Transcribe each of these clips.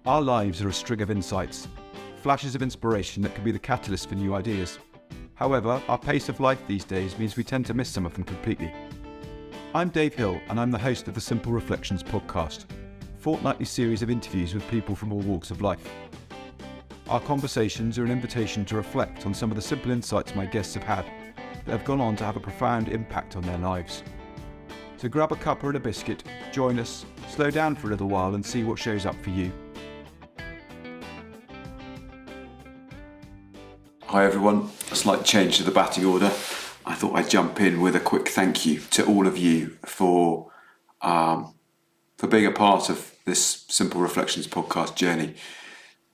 Our lives are a string of insights, flashes of inspiration that can be the catalyst for new ideas. However, our pace of life these days means we tend to miss some of them completely. I'm Dave Hill, and I'm the host of the Simple Reflections podcast, a fortnightly series of interviews with people from all walks of life. Our conversations are an invitation to reflect on some of the simple insights my guests have had that have gone on to have a profound impact on their lives. So grab a cuppa and a biscuit, join us, slow down for a little while and see what shows up for you. Hi everyone, a slight change to the batting order. I thought I'd jump in with a quick thank you to all of you for being a part of this Simple Reflections podcast journey.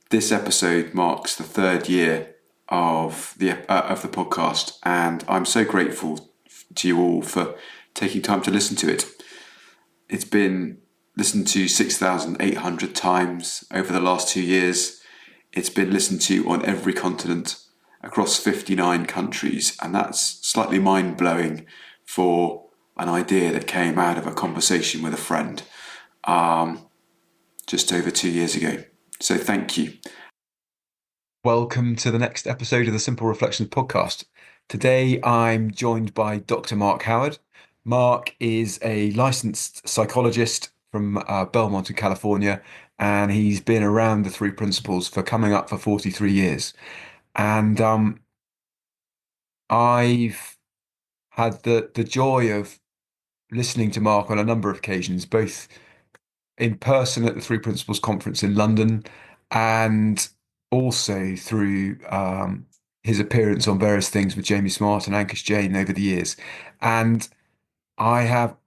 This episode marks the third year of the podcast, and I'm so grateful to you all for taking time to listen to it. It's been listened to 6,800 times over the last 2 years. It's been listened to on every continent across 59 countries, and that's slightly mind-blowing for an idea that came out of a conversation with a friend just over 2 years ago. So thank you. Welcome to the next episode of the Simple Reflections podcast. Today I'm joined by Dr. Mark Howard. Mark is a licensed psychologist from Belmont in California, and he's been around the three principles for coming up for 43 years. And I've had the joy of listening to Mark on a number of occasions, both in person at the Three Principles Conference in London and also through his appearance on various things with Jamie Smart and Ankush Jain over the years. And I have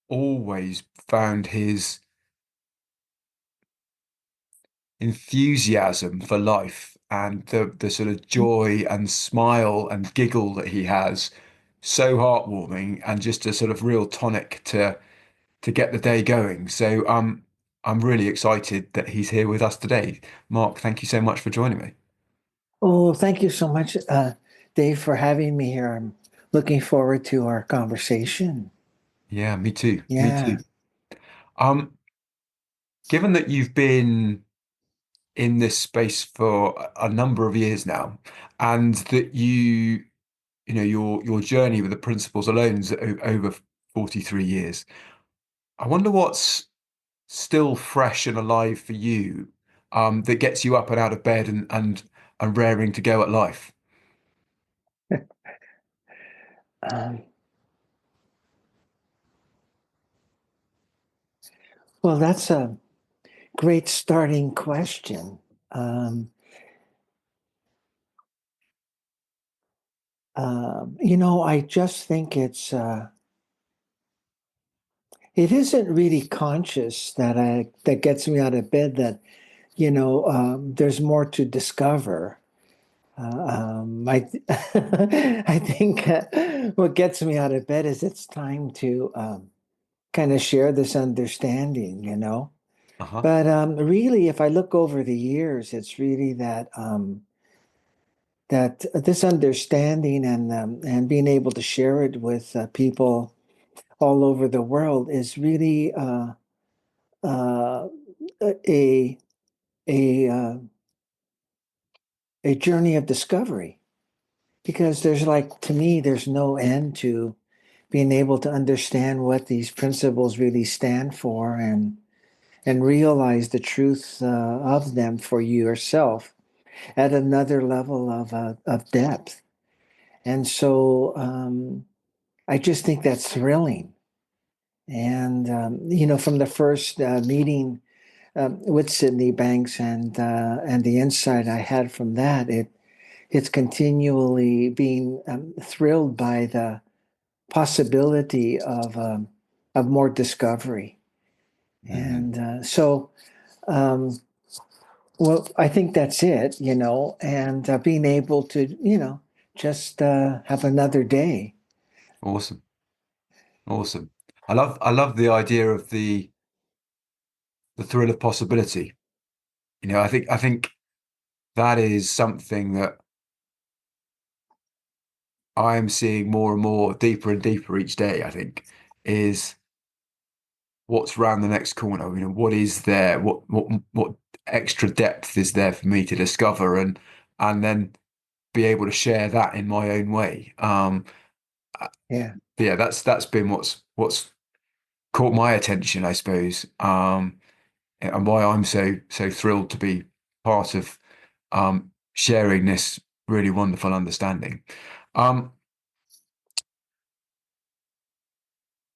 always found his enthusiasm for life and the sort of joy and smile and giggle that he has so heartwarming and just a sort of real tonic to get the day going. So I'm really excited that he's here with us today. Mark, thank you so much for joining me. Oh, thank you so much, Dave, for having me here. I'm looking forward to our conversation. Yeah, me too. Yeah. Me too. Given that you've been in this space for a number of years now, and that your journey with the principles alone is over 43 years, I wonder what's still fresh and alive for you, that gets you up and out of bed and raring to go at life. Well, that's a great starting question. I just think it isn't really conscious that gets me out of bed. That there's more to discover. I I think what gets me out of bed is it's time to kind of share this understanding. Uh-huh. But really, if I look over the years, it's really that this understanding and being able to share it with people all over the world is really uh, a a uh, a journey of discovery. Because to me, there's no end to being able to understand what these principles really stand for and realize the truth of them for yourself at another level of depth. And so I just think that's thrilling. And, from the first meeting with Sydney Banks and the insight I had from that, it's continually being thrilled by the possibility of more discovery. Mm-hmm. And well, I think that's it, and being able to, just have another day. Awesome. I love the idea of the thrill of possibility. I think that is something that I am seeing more and more, deeper and deeper each day. I think is what's around the next corner. What is there? What extra depth is there for me to discover and then be able to share that in my own way. Yeah. Yeah, that's been what's caught my attention, I suppose, and why I'm so thrilled to be part of sharing this really wonderful understanding. Um,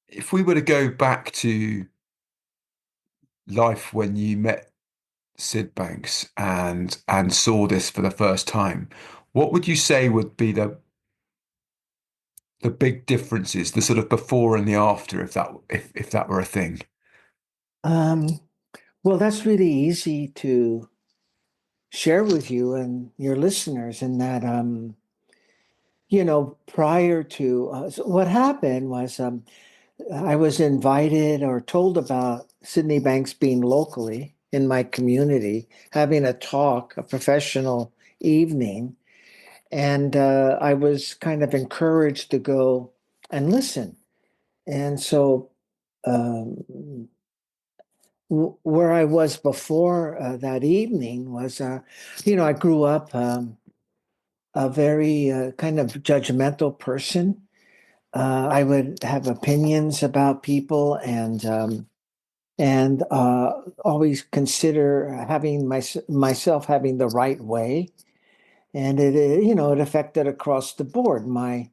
if we were to go back to life when you met Sid Banks and saw this for the first time, what would you say would be the big differences, the sort of before and the after, if that were a thing? Um, well, that's really easy to share with you and your listeners in that, prior to so what happened was I was invited or told about Sydney Banks being locally in my community, having a talk, a professional evening. And I was kind of encouraged to go and listen. And so, where I was before that evening was, I grew up a very kind of judgmental person. I would have opinions about people and always consider having myself having the right way. And it affected across the board. My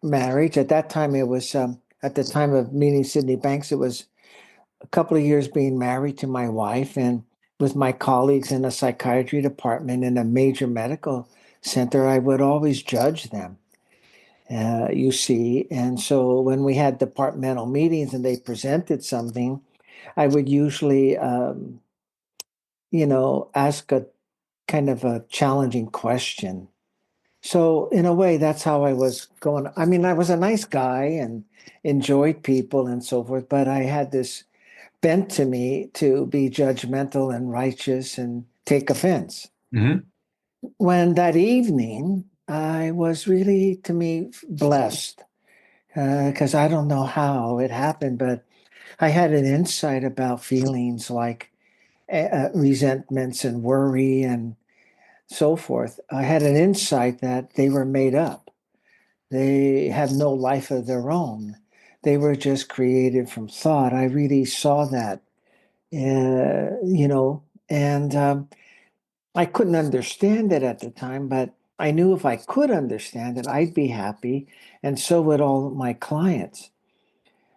marriage at that time, it was at the time of meeting Sydney Banks, it was a couple of years being married to my wife and with my colleagues in a psychiatry department in a major medical center, I would always judge them, you see. And so when we had departmental meetings and they presented something, I would usually, ask a kind of a challenging question. So in a way, that's how I was going. I mean, I was a nice guy and enjoyed people and so forth, but I had this bent to me to be judgmental and righteous and take offense. Hmm. When that evening, I was really, to me, blessed because I don't know how it happened, but I had an insight about feelings like resentments and worry and so forth. I had an insight that they were made up. They have no life of their own. They were just created from thought. I really saw that, and I couldn't understand it at the time, but I knew if I could understand it, I'd be happy, and so would all my clients.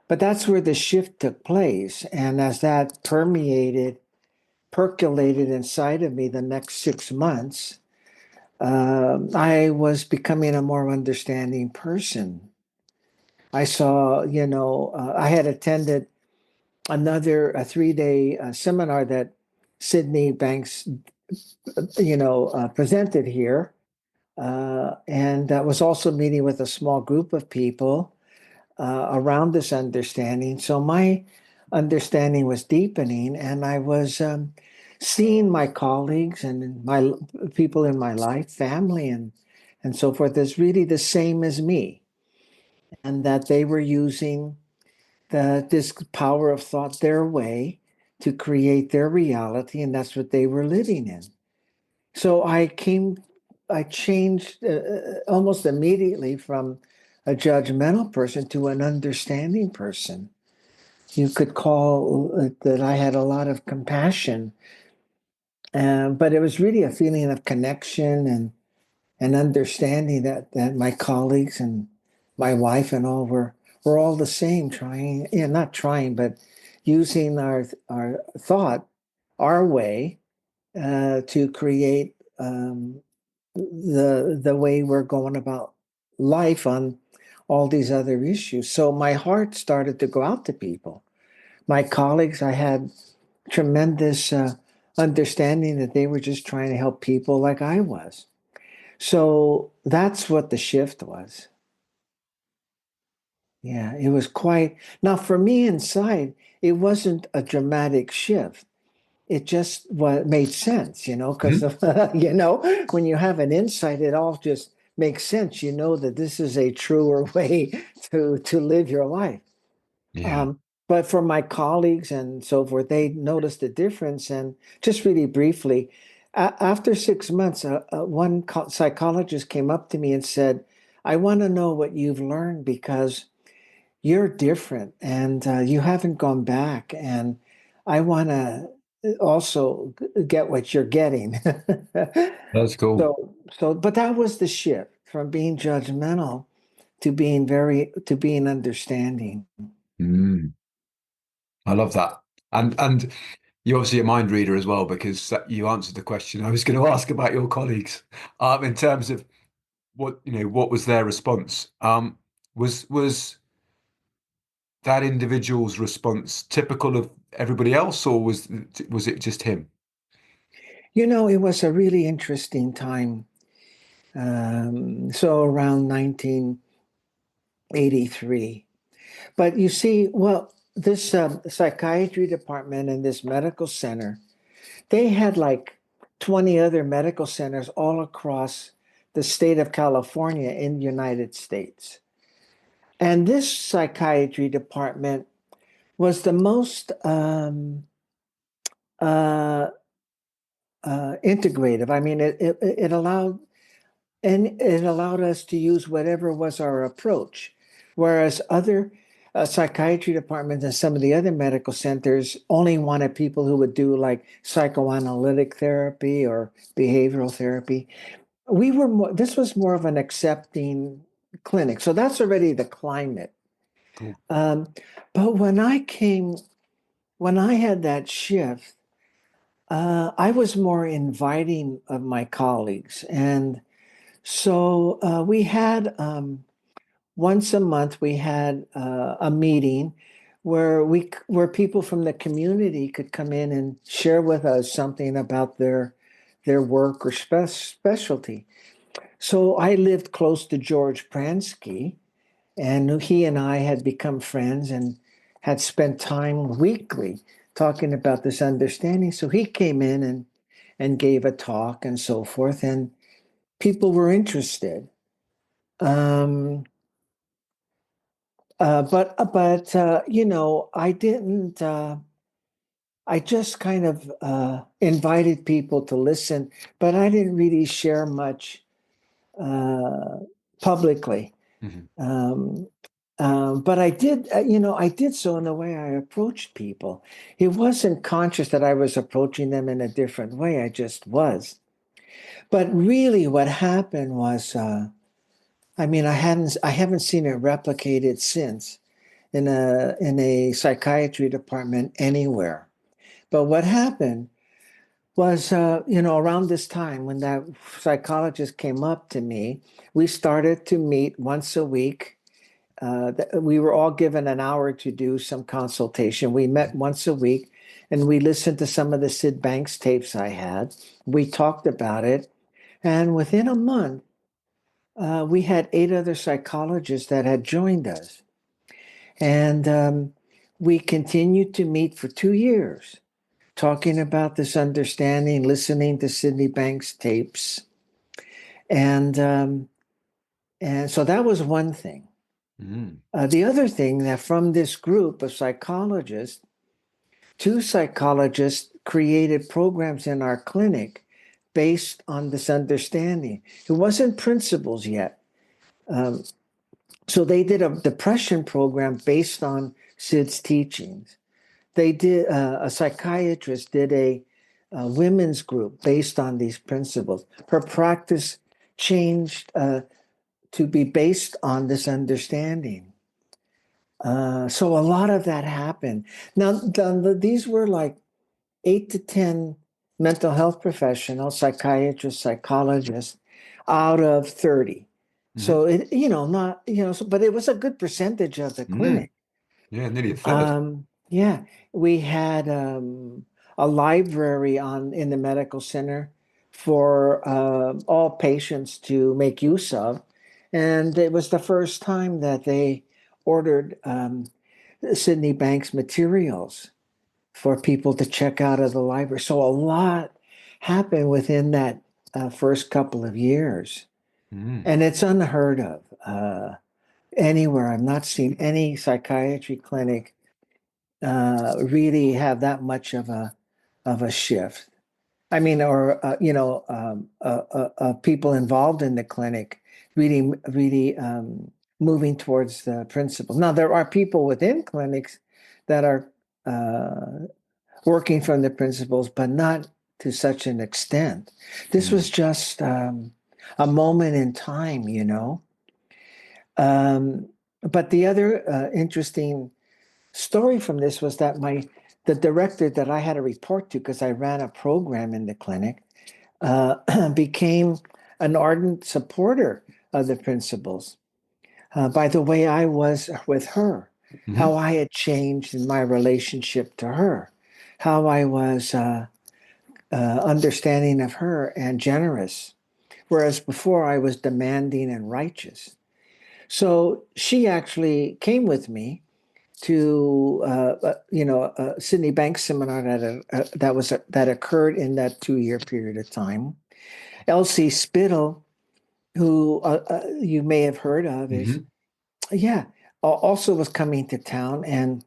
But that's where the shift took place. And as that percolated inside of me the next 6 months, I was becoming a more understanding person. I saw, I had attended a 3-day seminar that Sydney Banks, presented here, and was also meeting with a small group of people around this understanding. So my understanding was deepening, and I was seeing my colleagues and my people in my life, family, and so forth, as really the same as me, and that they were using this power of thought their way to create their reality, and that's what they were living in. So I changed almost immediately from a judgmental person to an understanding person. You could call it that I had a lot of compassion, but it was really a feeling of connection and understanding that my colleagues and my wife and all were all the same, trying, not trying, but using our thought, our way, to create the way we're going about life on all these other issues. So my heart started to go out to people. My colleagues, I had tremendous understanding that they were just trying to help people like I was. So that's what the shift was. Yeah, it was quite. Now, for me inside, it wasn't a dramatic shift. It just made sense, because Hmm. when you have an insight, it all just makes sense. You know that this is a truer way to live your life. Yeah. Um, but for my colleagues and so forth, they noticed the difference. And just really briefly, after 6 months, one psychologist came up to me and said, I want to know what you've learned because you're different and you haven't gone back. And I want to also get what you're getting. That's cool. But that was the shift from being judgmental to being understanding. Mm, I love that. And you're obviously a mind reader as well because you answered the question I was going to ask about your colleagues, in terms of what was their response? Was that individual's response typical of everybody else, or was it just him? It was a really interesting time. So around 1983. But you see, well, this psychiatry department and this medical center, they had like 20 other medical centers all across the state of California in the United States. And this psychiatry department was the most uh, integrative. I mean, it allowed us to use whatever was our approach, whereas other psychiatry departments and some of the other medical centers only wanted people who would do like psychoanalytic therapy or behavioral therapy. This was more of an accepting clinic, so that's already the climate. Cool. Um, but when I had that shift, I was more inviting of my colleagues. And so we had once a month we had a meeting where people from the community could come in and share with us something about their work or specialty. So I lived close to George Pransky, and he and I had become friends and had spent time weekly talking about this understanding. So he came in and gave a talk and so forth, and people were interested. Um, I didn't. I just kind of invited people to listen, but I didn't really share much uh, publicly. Mhm. Um, but I did, I did so in the way I approached people. It wasn't conscious that I was approaching them in a different way. I just was. But really, what happened was, I mean, I haven't seen it replicated since in a psychiatry department anywhere. But what happened was, around this time when that psychologist came up to me, we started to meet once a week. We were all given an hour to do some consultation. We met once a week and we listened to some of the Sid Banks tapes I had. We talked about it. And within a month, we had 8 other psychologists that had joined us. And we continued to meet for 2 years, talking about this understanding, listening to Sydney Banks tapes. And, um, and so that was one thing. Mm. The other thing that from this group of psychologists, 2 psychologists created programs in our clinic based on this understanding. It wasn't principles yet. Um, so they did a depression program based on Sid's teachings. A psychiatrist did a women's group based on these principles. Her practice changed to be based on this understanding. So a lot of that happened. Now, these were like 8 to 10 mental health professionals, psychiatrists, psychologists out of 30. Hmm. So not, but it was a good percentage of the Mm. clinic. Yeah, nearly a third. Yeah, we had a library in the medical center for all patients to make use of. And it was the first time that they ordered Sydney Banks materials for people to check out of the library. So a lot happened within that first couple of years. Mm. And it's unheard of anywhere. I've not seen any psychiatry clinic really have that much of a shift. I mean, or people involved in the clinic really moving towards the principles. Now, there are people within clinics that are working from the principles, but not to such an extent. This was just a moment in time, you know. But the other interesting story from this was that the director that I had to report to, because I ran a program in the clinic, became an ardent supporter of the principles. By the way I was with her, how I had changed in my relationship to her, how I was understanding of her and generous, whereas before I was demanding and righteous. So she actually came with me to a Sydney Bank seminar that occurred in that 2 year period of time. Elsie Spittle, who you may have heard of, is Hmm. yeah, also was coming to town, and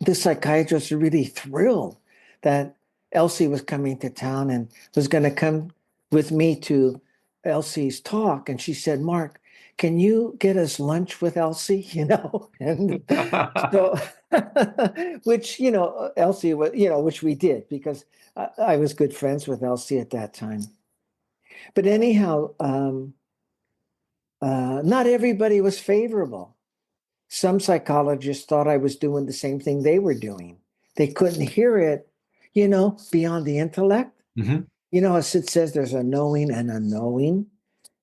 the psychiatrist was really thrilled that Elsie was coming to town and was going to come with me to Elsie's talk. And she said, "Mark, can you get us lunch with Elsie?" And so, which, Elsie was, which we did because I was good friends with Elsie at that time. But anyhow, not everybody was favorable. Some psychologists thought I was doing the same thing they were doing. They couldn't hear it, beyond the intellect. Hmm. As it says, there's a knowing and a knowing.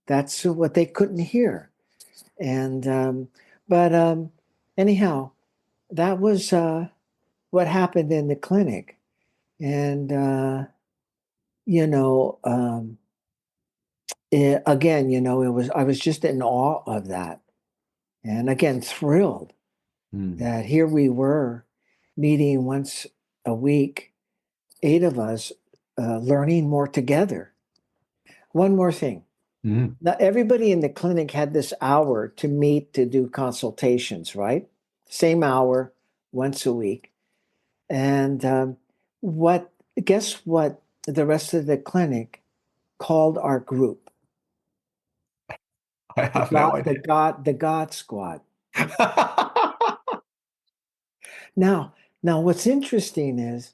That's what they couldn't hear. And, but anyhow, that was what happened in the clinic. And, you know, um, again, I was just in awe of that. And again, thrilled Mm. that here we were meeting once a week, 8 of us, learning more together. One more thing. Mm. Now, everybody in the clinic had this hour to meet to do consultations, right? Same hour, once a week. And what, guess what the rest of the clinic called our group? I have no idea. The God Squad. Now, what's interesting is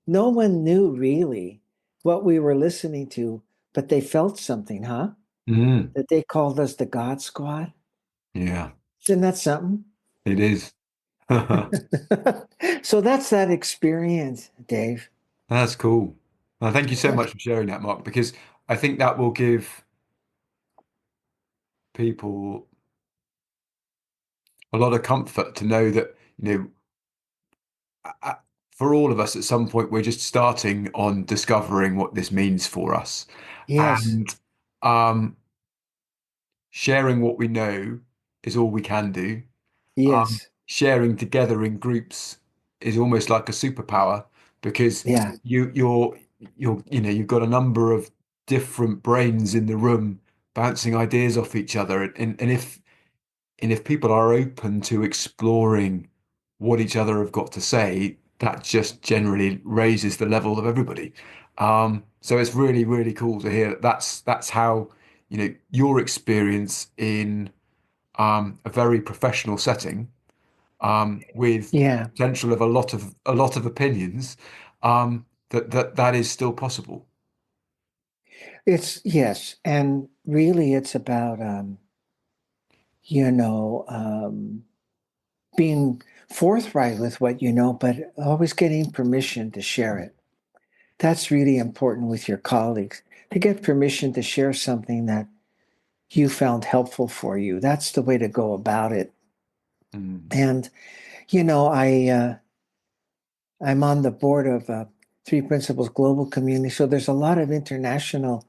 no one knew really what we were listening to, but they felt something, huh? Mm. That they called us the God Squad. Yeah, Isn't that something? it is. So that's that experience, Dave. That's cool. Thank you so Yeah. much for sharing that, Mark, because I think that will give people a lot of comfort to know that, uh, for all of us at some point, we're just starting on discovering what this means for us. Yes. And um, sharing what we know is all we can do. Yes. Sharing together in groups is almost like a superpower because Yeah. you've got a number of different brains in the room bouncing ideas off each other, and if people are open to exploring what each other have got to say, that just generally raises the level of everybody. So it's really, really cool to hear that that's how, your experience in a very professional setting, with Yeah. potential of a lot of opinions, that is still possible. It's yes. And really it's about you know, being forthright with what you know, but always getting permission to share it. That's really important with your colleagues to get permission to share something that you found helpful for you. That's the way to go about it. Mm. And I'm on the board of Three Principles Global Community, so there's a lot of international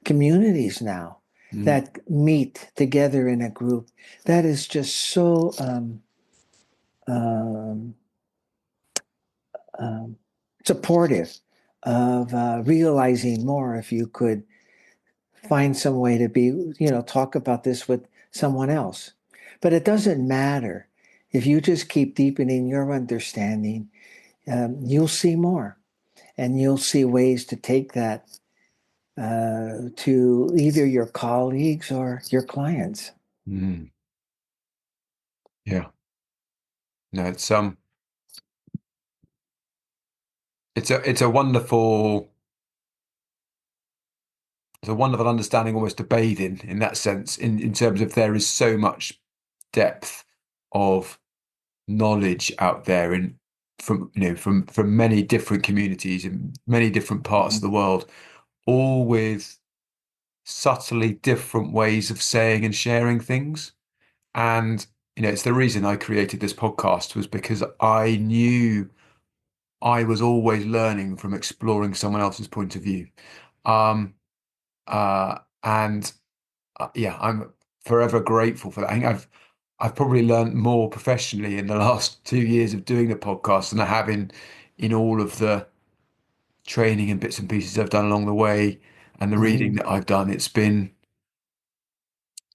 communities now Mm. that meet together in a group. That is just so um, um, supportive of realizing more. If you could find some way to talk about this with someone else. But it doesn't matter If you just keep deepening your understanding, you'll see more, and you'll see ways to take that to either your colleagues or your clients. Mm. Yeah. No, it's a wonderful understanding almost to bathe in that sense, in terms of there is so much depth of knowledge out there from many different communities in many different parts of the world, all with subtly different ways of saying and sharing things. And it's the reason I created this podcast, was because I knew I was always learning from exploring someone else's point of view. Um, and yeah, I'm forever grateful for that. I think I've probably learned more professionally in the last 2 years of doing the podcast than I have in all of the training and bits and pieces I've done along the way, and the reading that I've done. It's been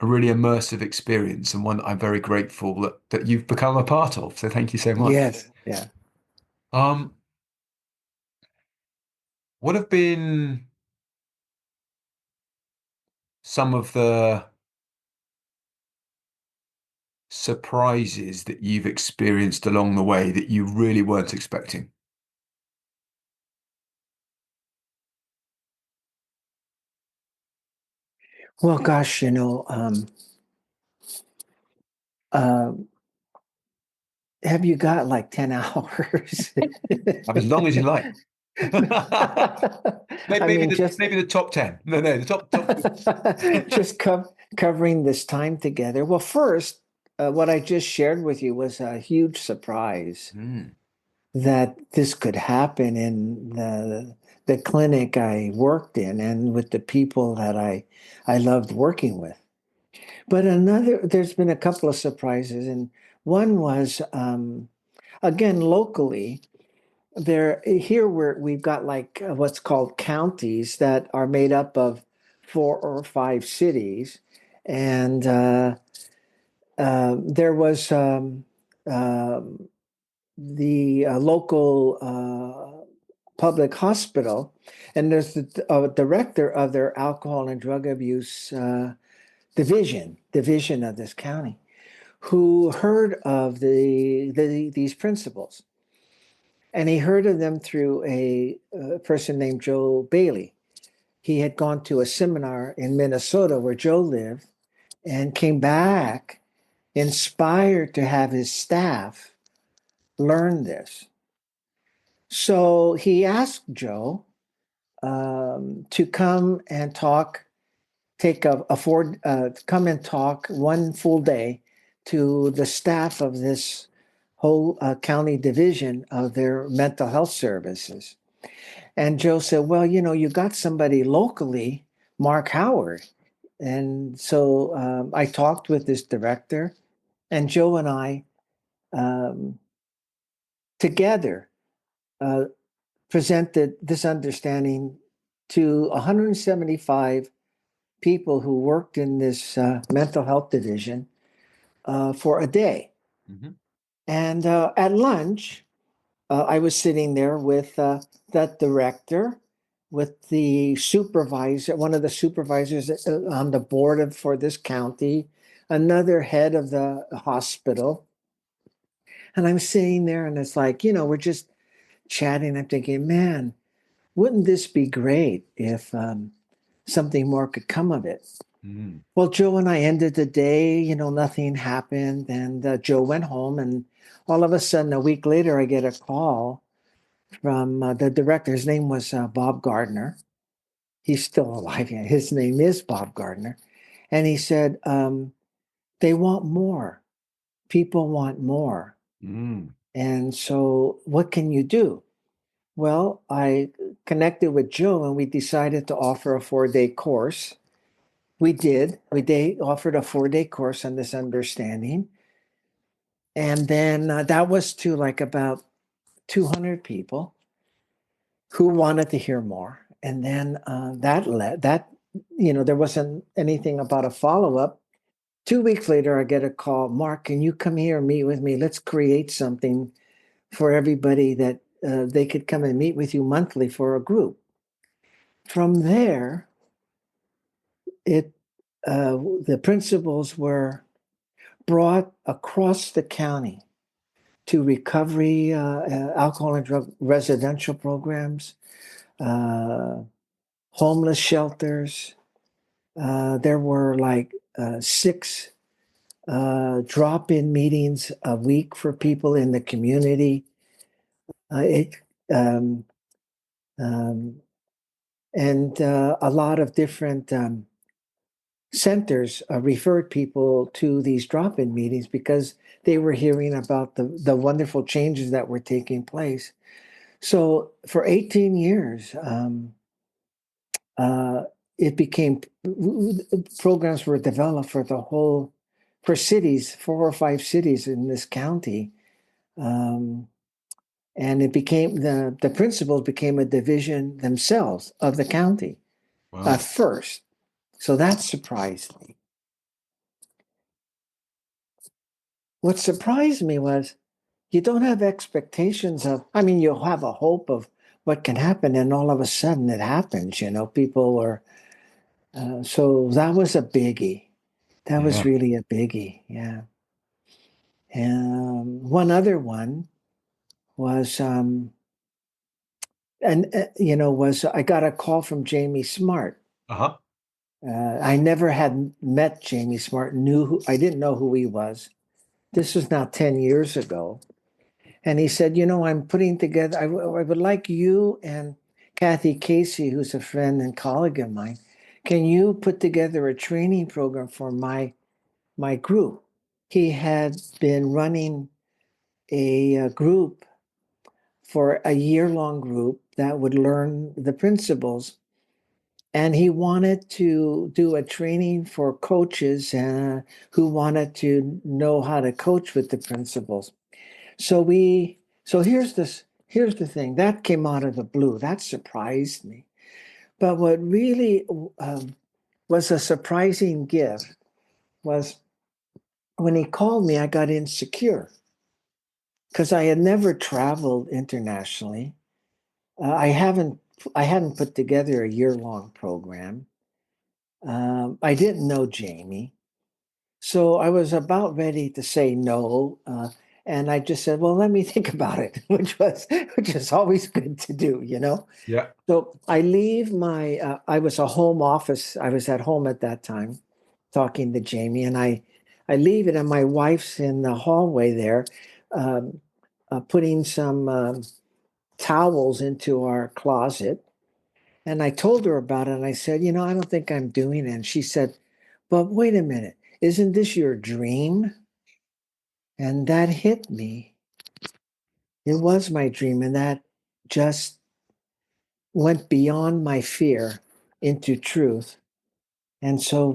a really immersive experience, and one that I'm very grateful that you've become a part of. So thank you so much. Yes, yeah. Um, what have been some of the surprises that you've experienced along the way that you really weren't expecting? Well, gosh, uh, have you got like 10 hours? Have as long as you like. I mean, just Maybe the top 10. No, the top. just covering this time together. Well, first, what I just shared with you was a huge surprise Mm, that this could happen in the clinic I worked in and with the people that I loved working with. But there's been a couple of surprises, and one was again locally. Here we've got like what's called counties that are made up of 4 or 5 cities, and there was um, the local public hospital, and there's the director of their alcohol and drug abuse division of this county, who heard of these principles, and he heard of them through a person named Joe Bailey. He had gone to a seminar in Minnesota where Joe lived and came back inspired to have his staff learn this. So he asked Joe to come and talk, take a four, come and talk one full day to the staff of this whole county division of their mental health services. And Joe said, well, you got somebody locally, Mark Howard. And so I talked with this director, and Joe and I um, together uh, presented this understanding to 175 people who worked in this mental health division for a day. mhm, And at lunch, I was sitting there with that director, with the supervisor, one of the supervisors on the board for this county, another head of the hospital. And I'm sitting there, and it's like, we're just chatting. I'm thinking, man, wouldn't this be great if something more could come of it? mm, Well, Joe and I ended the day, nothing happened. And Joe went home. And all of a sudden, a week later, I get a call from the director. His name was Bob Gardner. He's still alive. Yeah, his name is Bob Gardner. And he said, they want more. People want more. mm, And so, what can you do? Well, I connected with Joe and we decided to offer a 4-day course. We did. Offered a 4-day course on this understanding. And then that was to like about 200 people who wanted to hear more. And then there wasn't anything about a follow up. 2 weeks later, I get a call. Mark, can you come here and meet with me? Let's create something for everybody that they could come and meet with you monthly for a group. From there, it the principals were brought across the county to recovery, alcohol and drug residential programs, uh, homeless shelters. There were like 6 drop-in meetings a week for people in the community. It um, um, and a lot of different centers referred people to these drop-in meetings because they were hearing about the wonderful changes that were taking place. So for 18 years, uh, it became programs were developed for for cities, 4 or 5 cities in this county. Um, and it became the principals became a division themselves of the county Wow. first. So that surprised me. What surprised me was you don't have expectations of, I mean, you'll have a hope of what can happen, and all of a sudden it happens. People were, so that was a biggie. That was Yeah. really a biggie. Yeah. One other one was, was I got a call from Jamie Smart. Uh-huh. I never had met Jamie Smart, I didn't know who he was. This was now 10 years ago. And he said, I'm putting together, I would like you and Kathy Casey, who's a friend and colleague of mine, can you put together a training program for my group? He had been running a group for a year-long group that would learn the principles. And he wanted to do a training for coaches who wanted to know how to coach with the principles. So here's the thing that came out of the blue. That surprised me. But what really was a surprising gift was when he called me, I got insecure because I had never traveled internationally. I hadn't put together a year-long program. I didn't know Jamie. So I was about ready to say no. And I just said, well, let me think about it, which is always good to do. Yeah. So I leave I was a home office. I was at home at that time talking to Jamie, and I leave it, and my wife's in the hallway there, um, putting some towels into our closet. And I told her about it, and I said, I don't think I'm doing it. And she said, but wait a minute, isn't this your dream? And that hit me. It was my dream, and that just went beyond my fear into truth. And so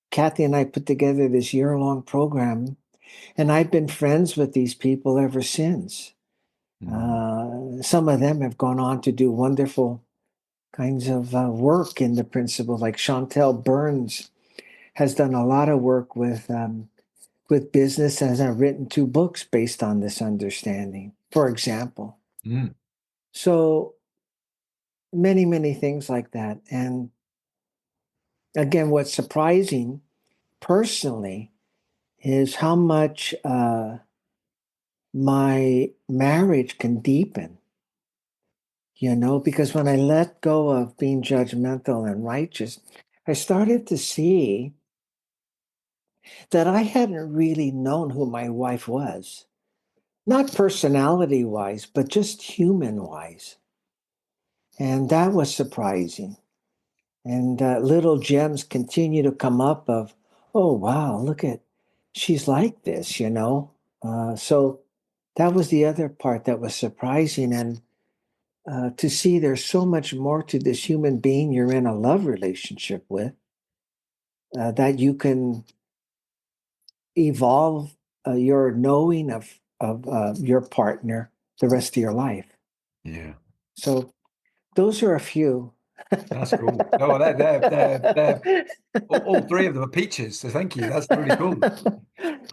Kathy and I put together this year-long program, and I've been friends with these people ever since. Some of them have gone on to do wonderful kinds of work in the principle, like Chantel Burns has done a lot of work with business and has written 2 books based on this understanding, for example. Mm. So many, many things like that. And again, what's surprising personally is how much my marriage can deepen, because when I let go of being judgmental and righteous, I started to see that I hadn't really known who my wife was, not personality wise, but just human wise. And that was surprising. And little gems continue to come up of, oh, wow, she's like this. So that was the other part that was surprising. And to see there's so much more to this human being you're in a love relationship with, that you can evolve your knowing of your partner the rest of your life. Yeah. So those are a few. That's cool. Oh, they're all three of them are peaches. So thank you. That's really cool.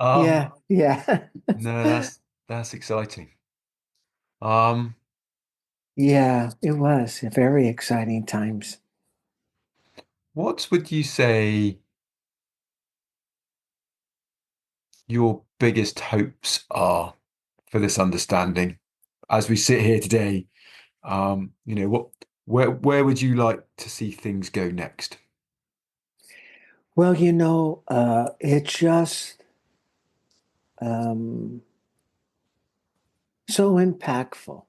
Yeah, yeah. No, that's exciting. Um, Yeah, it was very exciting times. what would you say your biggest hopes are for this understanding as we sit here today? Where would you like to see things go next? Well, it's just um, so impactful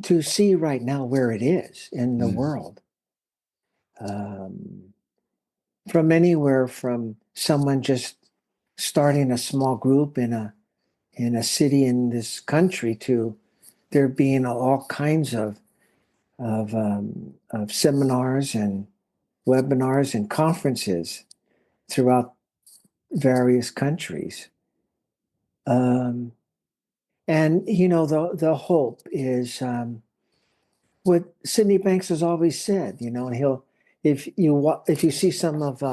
to see right now where it is in the Mm, world. Um, from anywhere from someone just starting a small group in a city in this country to there being all kinds of seminars and webinars and conferences throughout various countries. Um, and the hope is what Sidney Banks has always said. And he'll if you see some of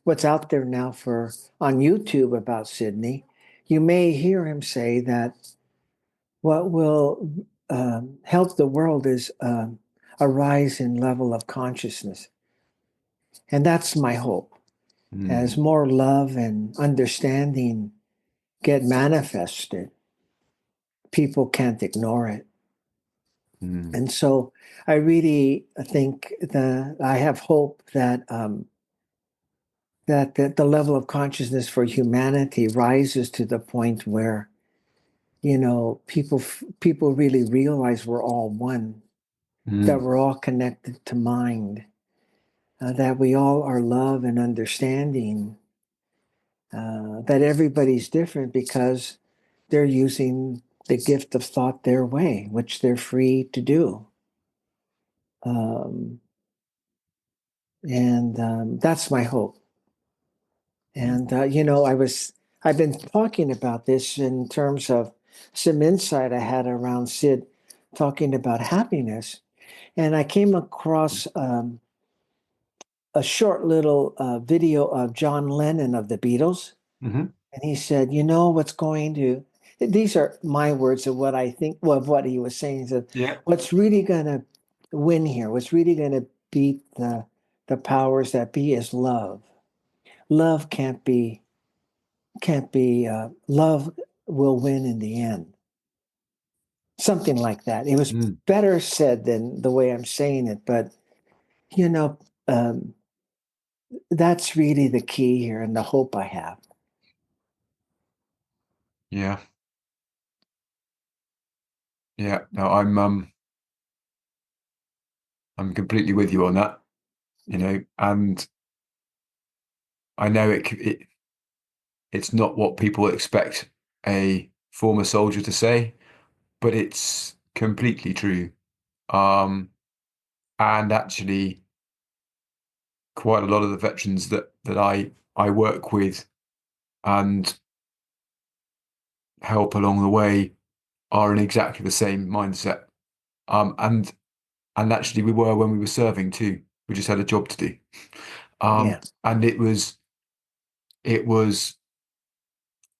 what's out there now for on YouTube about Sidney, you may hear him say that what will help the world is a rise in level of consciousness. And that's my hope. As mm, more love and understanding get manifested, people can't ignore it. mm, And so I really think that I have hope that that the level of consciousness for humanity rises to the point where people really realize we're all one, that mm, we're all connected to mind, that we all are love and understanding, that everybody's different because they're using the gift of thought their way, which they're free to do. Um, and that's my hope. mm, And I've been talking about this in terms of some insight I had around Sid talking about happiness, and I came across a short little video of John Lennon of the Beatles, mhm. and he said, "You know what's going to." These are my words of what I think of what he was saying. He said, Yeah. "What's really going to win here? What's really going to beat the powers that be is love. Love can't be love will win in the end." Something like that. It was Mm, better said than the way I'm saying it, but you know, um, that's really the key here and the hope I have. yeah. Yeah. No, I'm completely with you on that, and I know it's not what people expect a former soldier to say, but it's completely true. Um, and actually, quite a lot of the veterans that I work with and help along the way are in exactly the same mindset. And actually, we were when we were serving too. We just had a job to do. Yeah. And it was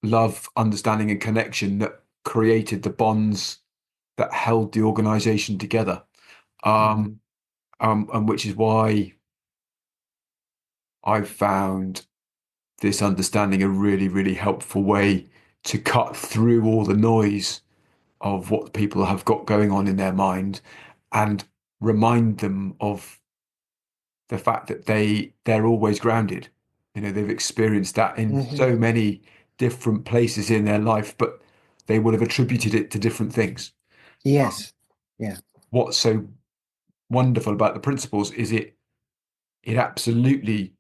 love, understanding, and connection that created the bonds that held the organization together. Hmm. Um, and which is why I've found this understanding a really, really helpful way to cut through all the noise of what people have got going on in their mind and remind them of the fact that they're always grounded. They've experienced that in Hmm. so many different places in their life, but they would have attributed it to different things. Yes. Yeah. What's so wonderful about the principles is it absolutely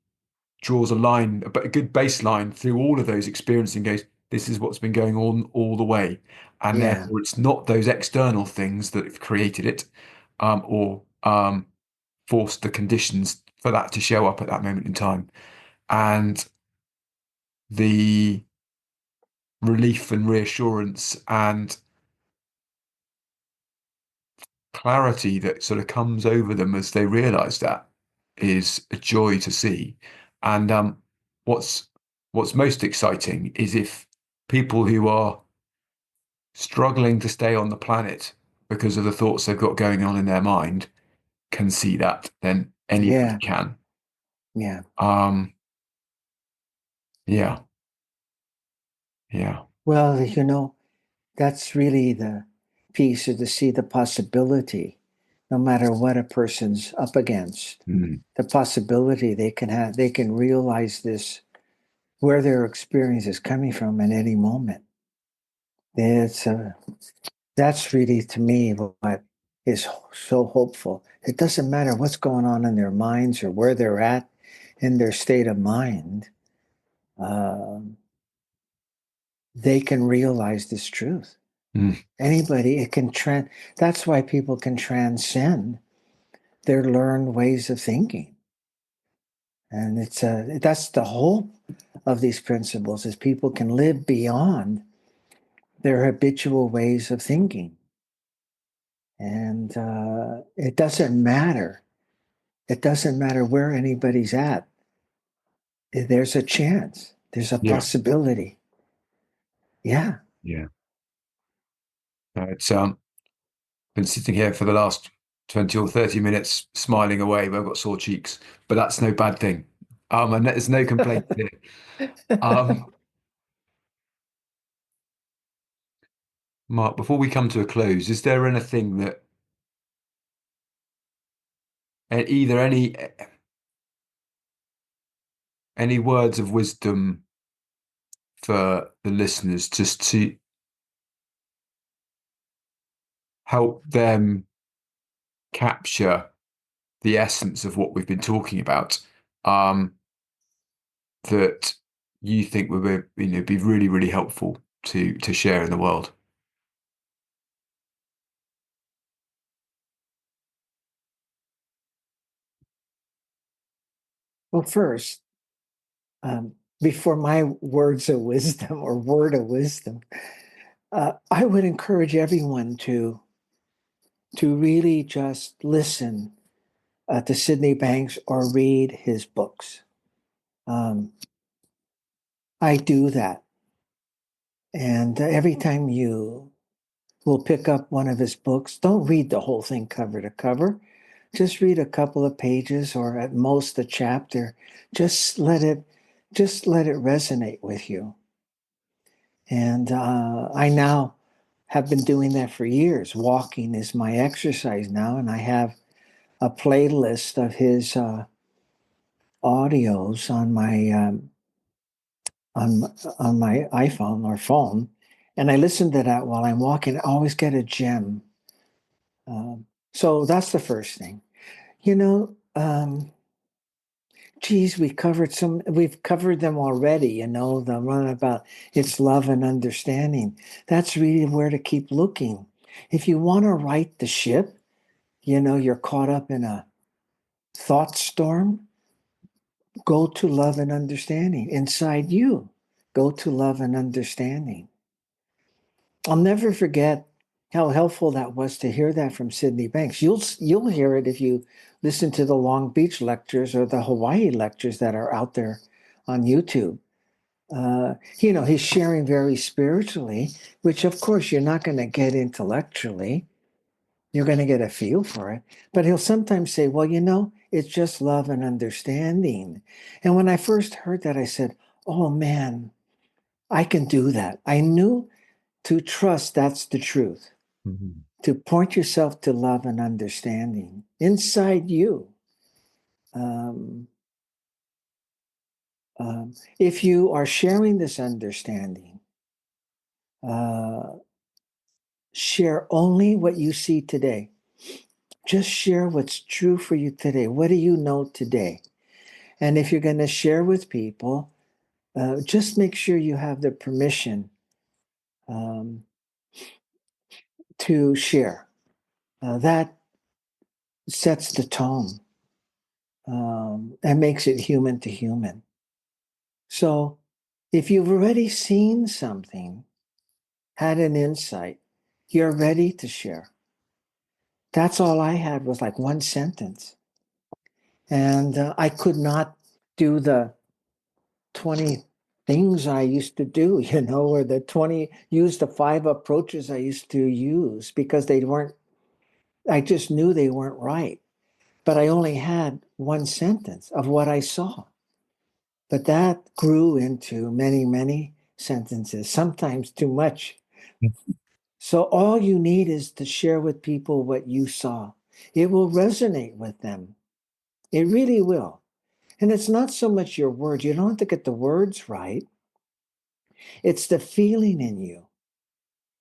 draws a line, a good baseline through all of those experiences and goes, this is what's been going on all the way. And Yeah. therefore, it's not those external things that have created it or forced the conditions for that to show up at that moment in time. And the relief and reassurance and clarity that sort of comes over them as they realize that is a joy to see. And what's most exciting is if people who are struggling to stay on the planet because of the thoughts they've got going on in their mind can see that, then anybody Yeah, can. yeah. Um, yeah, yeah. Well, that's really the piece, is to see the possibility, no matter what a person's up against, Mm, the possibility they can realize this, where their experience is coming from at any moment. It's that's really, to me, what is so hopeful. It doesn't matter what's going on in their minds or where they're at in their state of mind. Um, they can realize this truth. mm, Anybody, that's why people can transcend their learned ways of thinking. And that's the hope of these principles, is people can live beyond their habitual ways of thinking. And it doesn't matter. It doesn't matter where anybody's at. There's a chance. There's a yeah, possibility. Yeah. yeah. It's been sitting here for the last 20 or 30 minutes smiling away, but I've got sore cheeks. But that's no bad thing. And there's no complaint here. Um, Mark, before we come to a close, is there anything that either any words of wisdom for the listeners, just to help them capture the essence of what we've been talking about, um, that you think would be really, really helpful to share in the world? Well, first, before my words of wisdom or word of wisdom, I would encourage everyone to really just listen to Sydney Banks or read his books. Um, I do that, and every time you will pick up one of his books, don't read the whole thing cover to cover. Just read a couple of pages, or at most a chapter. Just let it, just let it resonate with you. And I now have been doing that for years. Walking is my exercise now, and I have a playlist of his audios on my iPhone or phone, and I listen to that while I'm walking. I always get a gem. So that's the first thing. You know, geez, we've covered them already. The one about it's love and understanding. That's really where to keep looking. If you want to right the ship, you're caught up in a thought storm, go to love and understanding inside you. Go to love and understanding. I'll never forget how helpful that was to hear that from Sydney Banks. You'll hear it if you listen to the Long Beach lectures or the Hawaii lectures that are out there on YouTube. He's sharing very spiritually, which of course you're not going to get intellectually. You're going to get a feel for it. But he'll sometimes say, well, it's just love and understanding. And when I first heard that, I said, oh man, I can do that. I knew to trust that's the truth, Mhm. to point yourself to love and understanding inside you. Um, if you are sharing this understanding, uh, share only what you see today. Just share what's true for you today. What do you know today? And if you're going to share with people, just make sure you have the permission um, to share. That sets the tone and makes it human to human. So if you've already seen something, had an insight, you're ready to share. That's all I had was like one sentence. And I could not do the 20 things I used to do, or use the 5 approaches I used to use because I just knew they weren't right. But I only had one sentence of what I saw. But that grew into many, many sentences, sometimes too much. So all you need is to share with people what you saw. It will resonate with them. It really will. And it's not so much your words. You don't have to get the words right. It's the feeling in you.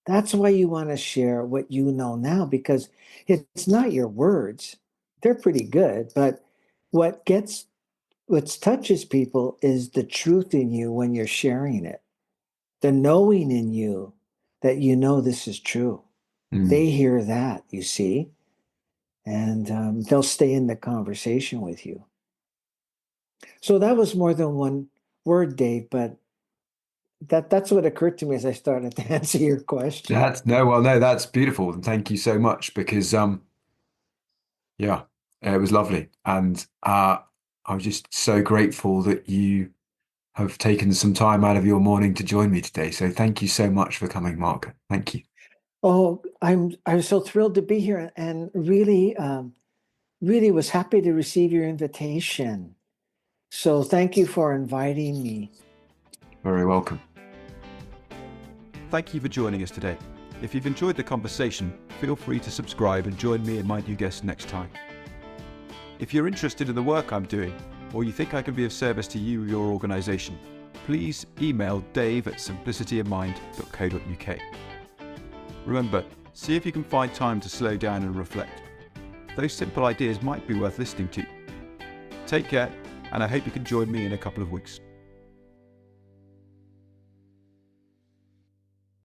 That's why you want to share what you know now, because it's not your words. They're pretty good, but what touches people is the truth in you when you're sharing it. The knowing in you that this is true. Mm. They hear that, you see, and they'll stay in the conversation with you. So that was more than one word, Dave, but that's what occurred to me as I started to answer your question. That's beautiful. And thank you so much because, yeah, it was lovely. And I'm just so grateful that you have taken some time out of your morning to join me today. So thank you so much for coming, Mark. Thank you. Oh, I'm so thrilled to be here, and really, really was happy to receive your invitation. So thank you for inviting me. Very welcome. Thank you for joining us today. If you've enjoyed the conversation, feel free to subscribe and join me and my new guest next time. If you're interested in the work I'm doing, or you think I can be of service to you or your organisation, please email dave@simplicityofmind.co.uk. Remember, see if you can find time to slow down and reflect. Those simple ideas might be worth listening to. Take care, and I hope you can join me in a couple of weeks.